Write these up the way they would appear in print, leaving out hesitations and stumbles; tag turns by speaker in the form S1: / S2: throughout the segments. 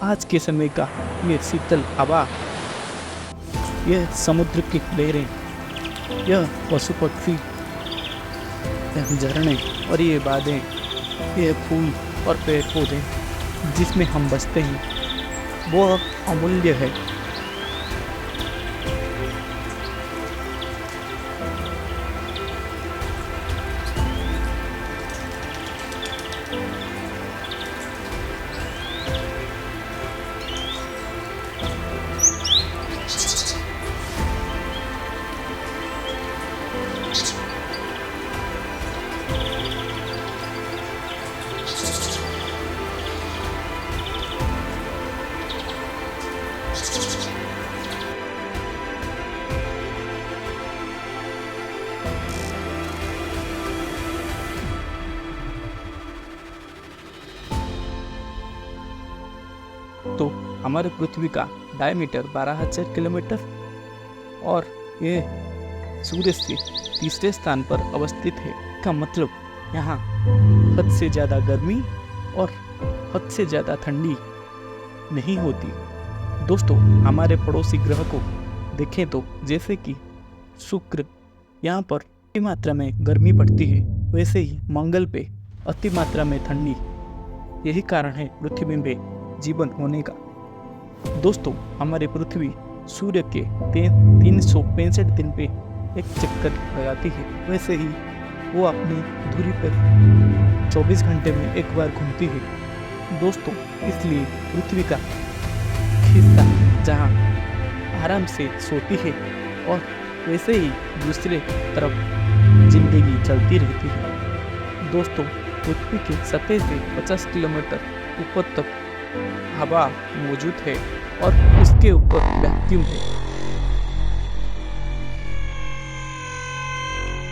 S1: आज के समय का ये शीतल हवा, यह समुद्र की लहरें, यह पशु पक्षी, यह झरने और ये बादें, ये फूल और पेड़ पौधे जिसमें हम बसते हैं, वो अमूल्य है। तो हमारे पृथ्वी का डायमीटर 12,000 किलोमीटर और ये सूर्य से तीसरे स्थान पर अवस्थित है। इसका मतलब यहाँ हद से ज़्यादा गर्मी और हद से ज़्यादा ठंडी नहीं होती। दोस्तों, हमारे पड़ोसी ग्रह को देखें तो जैसे कि शुक्र, यहाँ पर अति मात्रा में गर्मी पड़ती है, वैसे ही मंगल पे अति मात्रा में ठंडी। यही कारण है पृथ्वी में जीवन होने का। दोस्तों, हमारी पृथ्वी सूर्य के 365 दिन पे एक चक्कर लगाती है, वैसे ही वो अपनी धुरी पर 24 घंटे में एक बार घूमती है। दोस्तों, इसलिए पृथ्वी का हिस्सा जहाँ आराम से सोती है और वैसे ही दूसरे तरफ जिंदगी चलती रहती है। दोस्तों, पृथ्वी की सतह से 50 किलोमीटर ऊपर तक हवा मौजूद है और उसके ऊपर वैक्यूम है।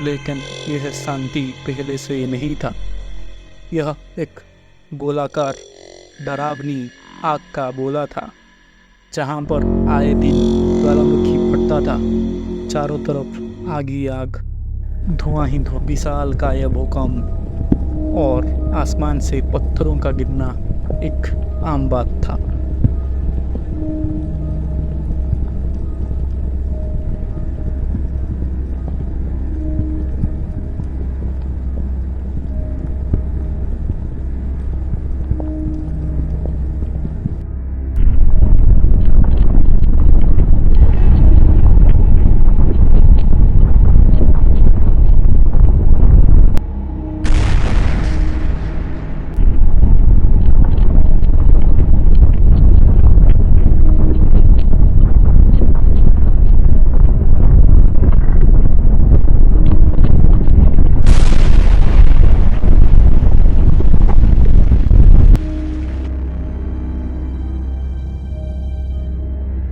S1: लेकिन यह शांति पहले से नहीं था। यह एक गोलाकार डरावनी आग का गोला था, जहाँ पर आए दिन ज्वालामुखी फटता था। चारों तरफ आग ही आग, धुआं ही धुआं, विशाल काय भूकंप और आसमान से पत्थरों का गिरना एक आम बात था।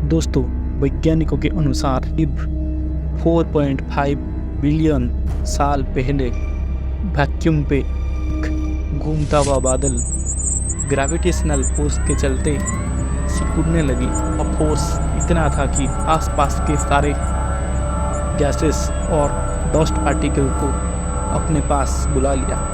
S1: दोस्तों, वैज्ञानिकों के अनुसार 4.5 बिलियन साल पहले वैक्यूम पे घूमता हुआ बादल ग्रेविटेशनल फोर्स के चलते सिकुड़ने लगी। और फोर्स इतना था कि आसपास के सारे गैसेस और डस्ट पार्टिकल को अपने पास बुला लिया।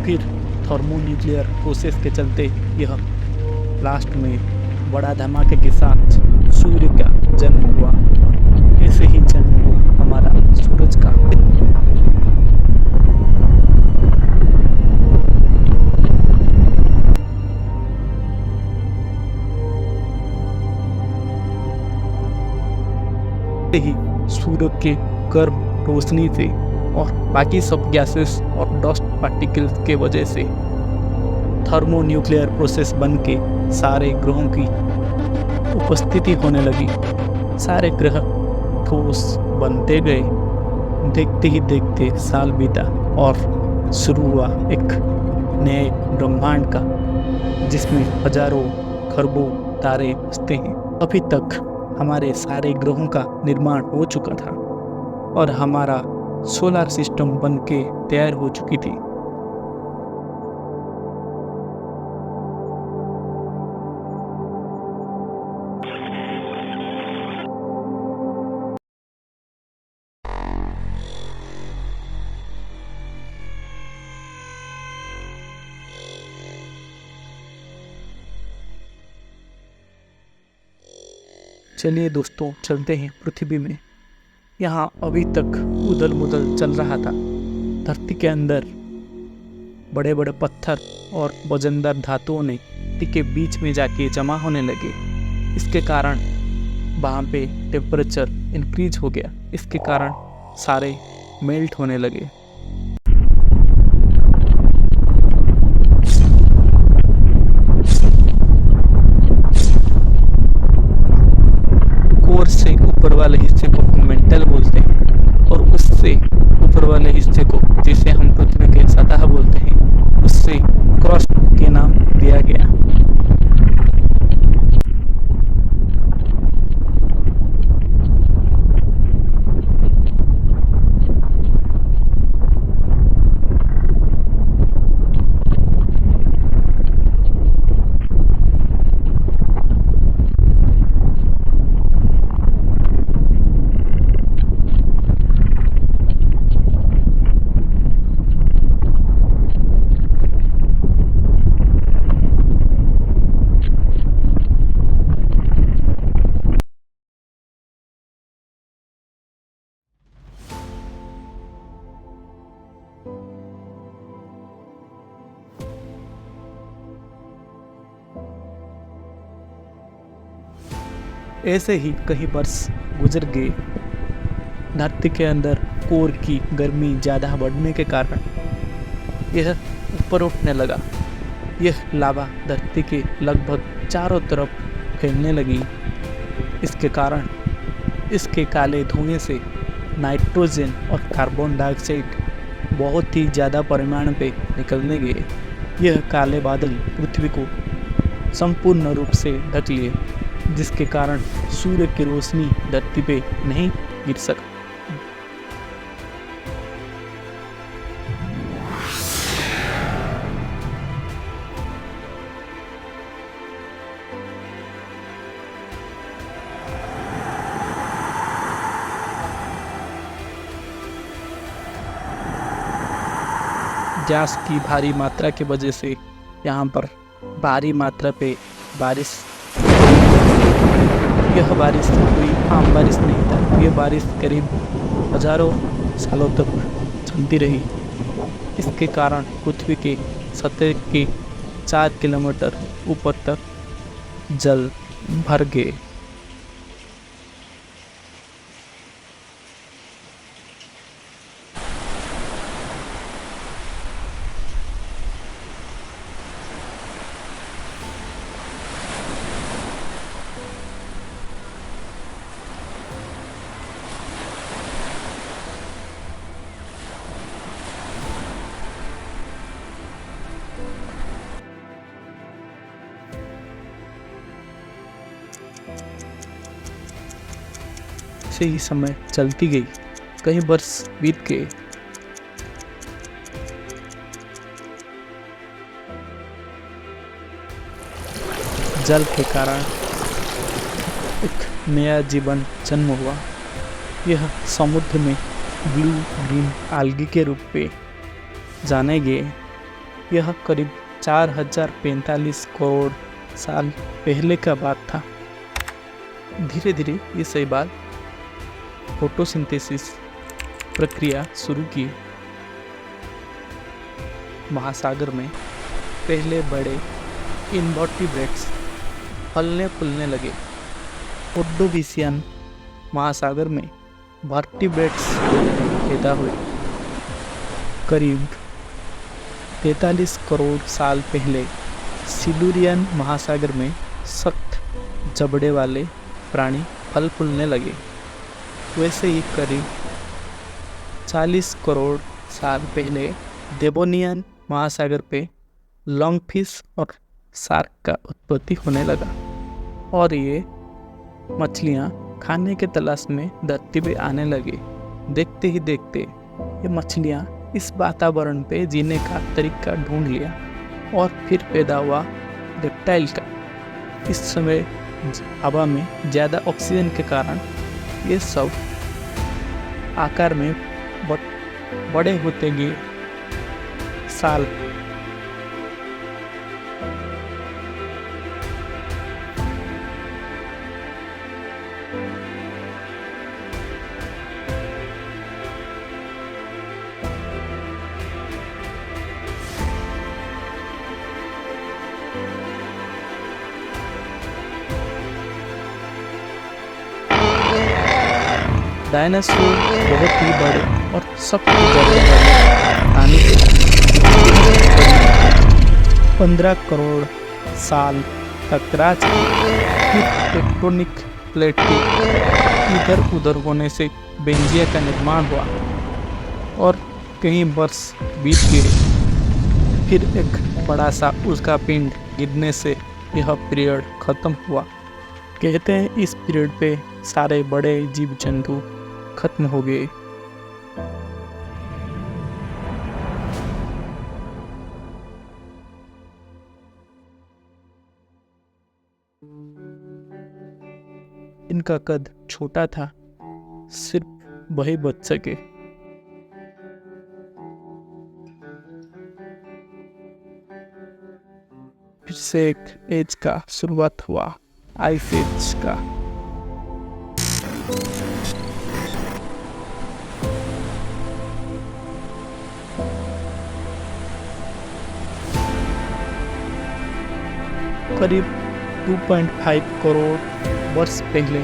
S1: फिर थर्मोन्यूक्लियर प्रोसेस के चलते यह लास्ट में बड़ा धमाके के साथ सूर्य का जन्म हुआ। ऐसे ही जन्म हुआ हमारा सूरज का। ही सूर्य के गर्म रोशनी से और बाकी सब गैसेस और डस्ट पार्टिकल्स के वजह से थर्मोन्यूक्लियर प्रोसेस बन के सारे ग्रहों की उपस्थिति होने लगी। सारे ग्रह ठोस बनते गए। देखते ही देखते साल बीता और शुरू हुआ एक नए ब्रह्मांड का, जिसमें हजारों खरबों तारे बसते हैं। अभी तक हमारे सारे ग्रहों का निर्माण हो चुका था और हमारा सोलर सिस्टम बन के तैयार हो चुकी थी। चलिए दोस्तों, चलते हैं पृथ्वी में। यहाँ अभी तक उदल मुदल चल रहा था। धरती के अंदर बड़े बड़े पत्थर और वजनदार धातुओं ने धरती के बीच में जाके जमा होने लगे। इसके कारण वहाँ पे टेम्परेचर इंक्रीज हो गया। इसके कारण सारे मेल्ट होने लगे। कोर से ऊपर वाले हिस्से को हम मेंटल बोलते हैं और उससे ऊपर वाले हिस्से को, जिसे हम पृथ्वी के सतह बोलते हैं, उससे क्रस्ट के नाम दिया गया। ऐसे ही कई वर्ष गुजर गए। धरती के अंदर कोर की गर्मी ज़्यादा बढ़ने के कारण यह ऊपर उठने लगा। यह लावा धरती के लगभग चारों तरफ फैलने लगी। इसके कारण इसके काले धुएं से नाइट्रोजन और कार्बन डाइऑक्साइड बहुत ही ज़्यादा परिमाण पे निकलने गए। यह काले बादल पृथ्वी को संपूर्ण रूप से ढक लिए, जिसके कारण सूर्य की रोशनी धरती पे नहीं गिर सका। गैस की भारी मात्रा की वजह से यहाँ पर भारी मात्रा पे बारिश, यह बारिश कोई आम बारिश नहीं था। यह बारिश करीब हजारों सालों तक चलती रही। इसके कारण पृथ्वी के सतह के 4 किलोमीटर ऊपर तक जल भर गए। से ही समय चलती गई। कई वर्ष बीत गए। जल के कारण एक नया जीवन जन्म हुआ। यह समुद्र में ब्लू ग्रीन आल्गी के रूप में जाने गए। यह करीब 4045 करोड़ साल पहले का बात था। धीरे धीरे ये शैवाल फोटोसिंथेसिस प्रक्रिया शुरू की। महासागर में पहले बड़े इनवर्टिब्रेट्स फलने फूलने लगे। ओर्डोविशियन महासागर में वर्टिब्रेट्स पैदा हुए। करीब 43 करोड़ साल पहले सिलूरियन महासागर में सख्त जबड़े वाले प्राणी फल फूलने लगे। वैसे ही करीब 40 करोड़ साल पहले देवोनियन महासागर पे लॉन्ग फिश और शार्क का उत्पत्ति होने लगा और ये मछलियाँ खाने के तलाश में धरती पे आने लगी। देखते ही देखते ये मछलियाँ इस वातावरण पे जीने का तरीका ढूंढ लिया और फिर पैदा हुआ रेप्टाइल का। इस समय हवा में ज़्यादा ऑक्सीजन के कारण ये सब आकार में बड़े होते गए। साल डायनासोर बहुत ही बड़े और सबसे बड़े पानी 15 करोड़ साल तक राज की टेक्टोनिक प्लेट के इधर उधर होने से बेंजिया का निर्माण हुआ और कई वर्ष बीत गए। फिर एक बड़ा सा उसका पिंड गिरने से यह पीरियड खत्म हुआ। कहते हैं इस पीरियड पे सारे बड़े जीव जंतु खत्म हो गए। इनका कद छोटा था, सिर्फ वही बच सके। फिर से एक एज का शुरुआत हुआ, आइस एज का। करीब 2.5 करोड़ वर्ष पहले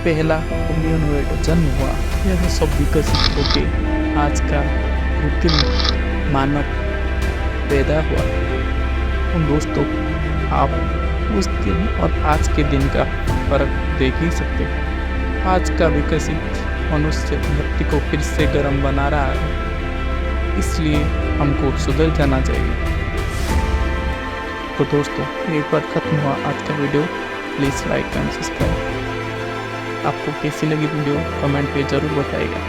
S1: पहला होमिनिड जन्म हुआ। यह सब विकसित होकर आज का कृत्रिम मानव पैदा हुआ। उन दोस्तों, आप उस दिन और आज के दिन का फर्क देख ही सकते हैं। आज का विकसित मनुष्य धरती को फिर से गर्म बना रहा है, इसलिए हमको सुधर जाना चाहिए। तो दोस्तों, एक बार खत्म हुआ आज का video. Please like and subscribe. आपको कैसी लगी वीडियो कमेंट पे ज़रूर बताइएगा।